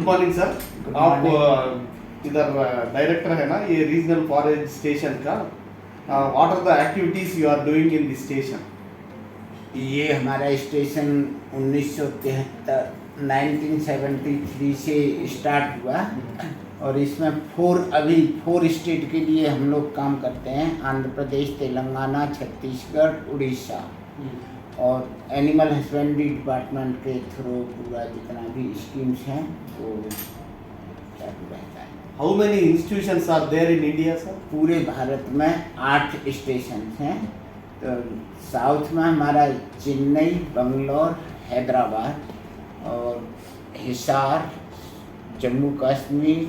Morning sir. आप इधर director है ना ये रीजनल फॉरेस्ट स्टेशन का। What are the activities you are doing in this station? ये हमारा स्टेशन 1973 1973 से स्टार्ट हुआ और इसमें अभी फोर स्टेट के लिए हम लोग काम करते हैं। आंध्र प्रदेश, तेलंगाना, छत्तीसगढ़, उड़ीसा। और एनिमल हस्बेंड्री डिपार्टमेंट के थ्रू पूरा जितना भी स्कीम्स हैं वो चालू रहता है। How many institutions are there in India sir? पूरे भारत में 8 स्टेशन हैं। तो साउथ में हमारा चेन्नई, बंगलोर, हैदराबाद और Hisar, Jammu Kashmir,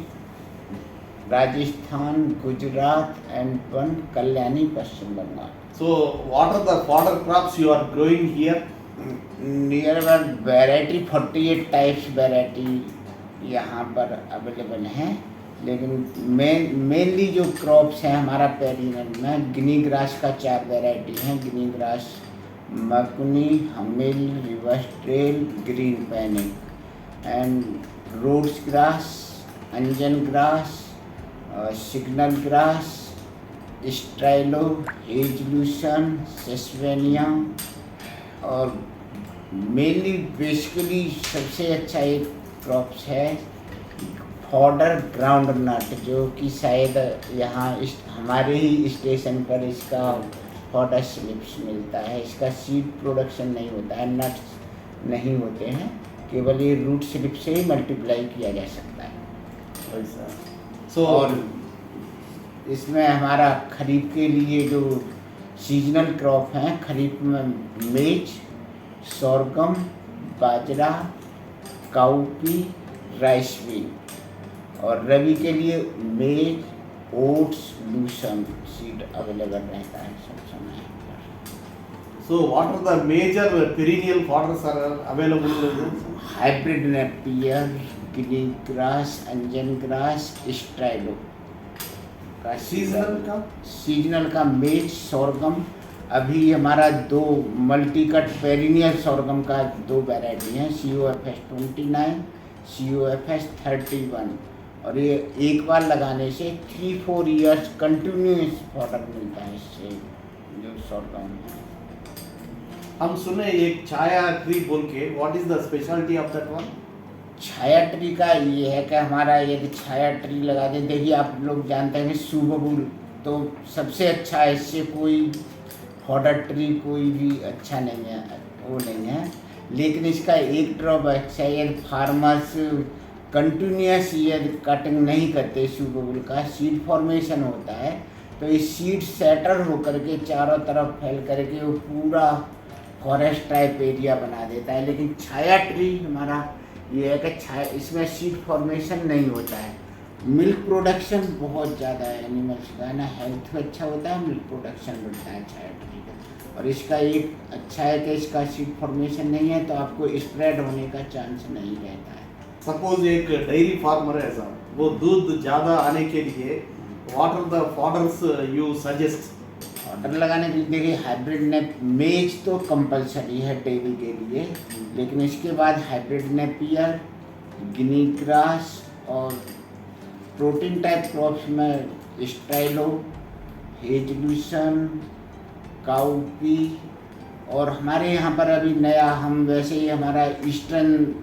Rajasthan, Gujarat and one Kalyani, Paschim Bangal. So what are the fodder crops you are growing here? Near about variety 48 types variety यहाँ पर अवेलेबल हैं। लेकिन मेनली जो क्रॉप्स हैं हमारा पेरिनल में गिनी ग्रास का 4 वैरायटी हैं। Guinea grass, Makueni, Hamil, Riversdale, green panic and Rhodes grass, anjan grass, signal grass, stylo, hedge lucerne, sesbania. और मेनली बेसिकली सबसे अच्छा एक क्रॉप्स है फॉडर ग्राउंड नट, जो कि शायद यहाँ हमारे ही स्टेशन पर इसका फॉडर स्लिप्स मिलता है। इसका सीड प्रोडक्शन नहीं होता है, नट्स नहीं होते हैं, केवल ये रूट स्लिप से ही मल्टीप्लाई किया जा सकता है। So और इसमें हमारा खरीफ के लिए जो सीजनल क्रॉप हैं, खरीफ में मेज, सोरगम, बाजरा, काउपी, राइस व्हील। और रबी के लिए मेज, ओट्स, लूसन सीड अवेलेबल रहता है सब समय। so what are the major perennial fodders are available? Hybrid Napier, guinea grass, anjan grass, stylo का सीजनल का मेज, सोरगम। अभी हमारा 2 मल्टी कट पेरिनियल सोरगम का 2 वैरायटी हैं, COFS 29, COFS 31। और ये एक बार लगाने से 3-4 ईयर्स कंटिन्यूस फॉडर मिलता है इससे जो सोरगम है। हम सुने एक छाया ट्री बोल के, what is the speciality of that one? Chhaya tree का ये है कि हमारा यदि छाया ट्री लगा दें, देखिए आप लोग जानते हैं कि सुबबुल तो सबसे अच्छा है, इससे कोई फॉडर ट्री कोई भी अच्छा नहीं है, वो नहीं है। लेकिन इसका एक ड्रॉबैक है, यदि फार्मर्स कंटिन्यूस यदि कटिंग नहीं करते सुबबुल का, सीड फॉर्मेशन होता है तो ये सीड सेटर होकर के चारों तरफ फैल करके वो पूरा फॉरेस्ट टाइप एरिया बना देता है। लेकिन छाया ट्री हमारा ये है कि छाया इसमें सीड फॉर्मेशन नहीं होता है। मिल्क प्रोडक्शन बहुत ज़्यादा है एनिमल्स का, ना हेल्थ अच्छा होता है, मिल्क प्रोडक्शन बढ़ता है छाया ट्री का। और इसका एक अच्छा है कि इसका सीड फॉर्मेशन नहीं है तो आपको स्प्रेड होने का चांस नहीं रहता है। सपोज एक डेयरी फार्मर है सर, वो दूध ज़्यादा आने के लिए what are the fodders you suggest? Order लगाने के लिए देखिए हाइब्रिड मेज तो कंपलसरी है डेयरी के लिए, लेकिन इसके बाद हाइब्रिड नेपियर, गिनी ग्रास और प्रोटीन टाइप क्रॉप्स में स्ट्राइलो, हेजलूशन, काउपी। और हमारे यहाँ पर अभी नया हम वैसे ही हमारा ईस्टर्न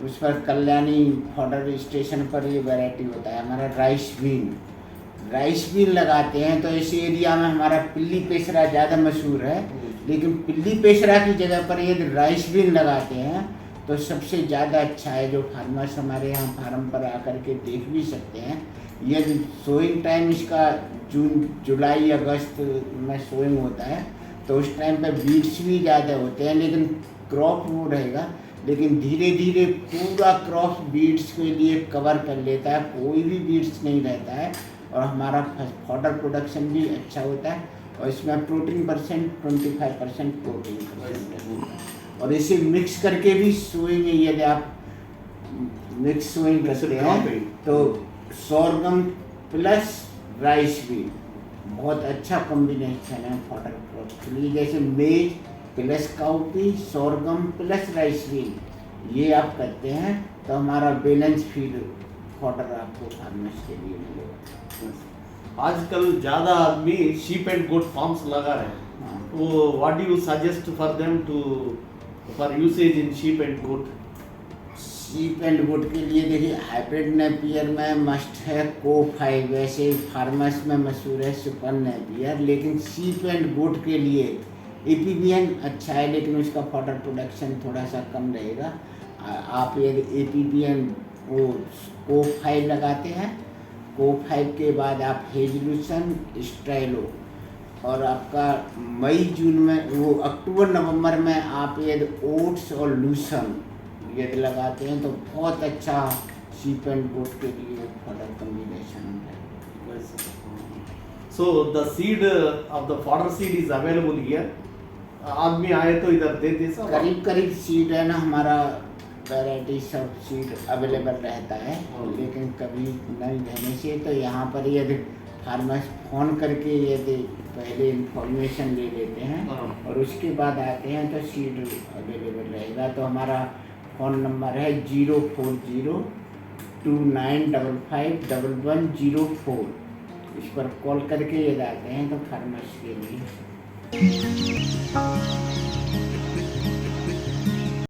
उस पर कल्याणी फॉडर स्टेशन पर ये वैरायटी होता है हमारा राइस व्हील लगाते हैं। तो इस एरिया में हमारा पिल्ली पेशरा ज़्यादा मशहूर है, लेकिन पिल्ली पेशरा की जगह पर यदि राइस व्हील लगाते हैं तो सबसे ज़्यादा अच्छा है। जो फार्मर्स हमारे यहाँ फार्म पर आकर के देख भी सकते हैं, यदि सोइंग टाइम इसका जून, जुलाई, अगस्त में सोइंग होता है तो उस टाइम पे बीड्स भी ज़्यादा होते हैं, लेकिन क्रॉप वो रहेगा। लेकिन धीरे धीरे पूरा क्रॉप बीड्स के लिए कवर कर लेता है, कोई भी बीड्स नहीं रहता है और हमारा फॉडर प्रोडक्शन भी अच्छा होता है। और इसमें प्रोटीन परसेंट 25% प्रोटीन परसेंट। और इसे मिक्स करके भी सोइंग, यदि आप मिक्स सोइंग करते हैं तो सोरगम प्लस राइस भी बहुत अच्छा कॉम्बिनेशन है फॉडर क्रॉप के लिए। जैसे maize plus cowpea, sorghum plus rice wheel, ये आप करते हैं तो हमारा बैलेंस फीड फॉडर आपको फार्मर्स के लिए मिलेगा। आजकल ज़्यादा आदमी शीप एंड गोट फार्म्स लगा रहे हैं, हाँ। वो what do you suggest for them to for usage in sheep and goat? Sheep and goat के लिए देखिए हाइब्रिड नेपियर में मस्ट है को5, वैसे फार्मर्स में मशहूर है सुपर नेपियर, लेकिन शीप एंड गोट के लिए एपीबीएन अच्छा है, लेकिन उसका फॉडर प्रोडक्शन थोड़ा सा कम रहेगा। आप यदि एपीबीएन वो को5 लगाते हैं, को5 के बाद आप हेजलूसन, स्ट्रेलो, और आपका मई जून में वो अक्टूबर नवंबर में आप यदि ओट्स और लूसन यदि लगाते हैं तो बहुत अच्छा शीप एंड गोट के लिए फॉडर कॉम्बिनेशन है। So the seed of the fodder seed is available here. आदमी आए तो इधर दे दे सब। करीब करीब सीड है ना, हमारा वैरायटी सब सीड अवेलेबल रहता है, लेकिन कभी नहीं रहने से तो यहाँ पर यदि फार्मर्स फ़ोन करके यदि पहले इंफॉर्मेशन ले लेते हैं और उसके बाद आते हैं तो सीड अवेलेबल रहेगा। तो हमारा फ़ोन नंबर है 04029551104। इस पर कॉल करके ये जाते हैं तो फार्मर्स के लिए।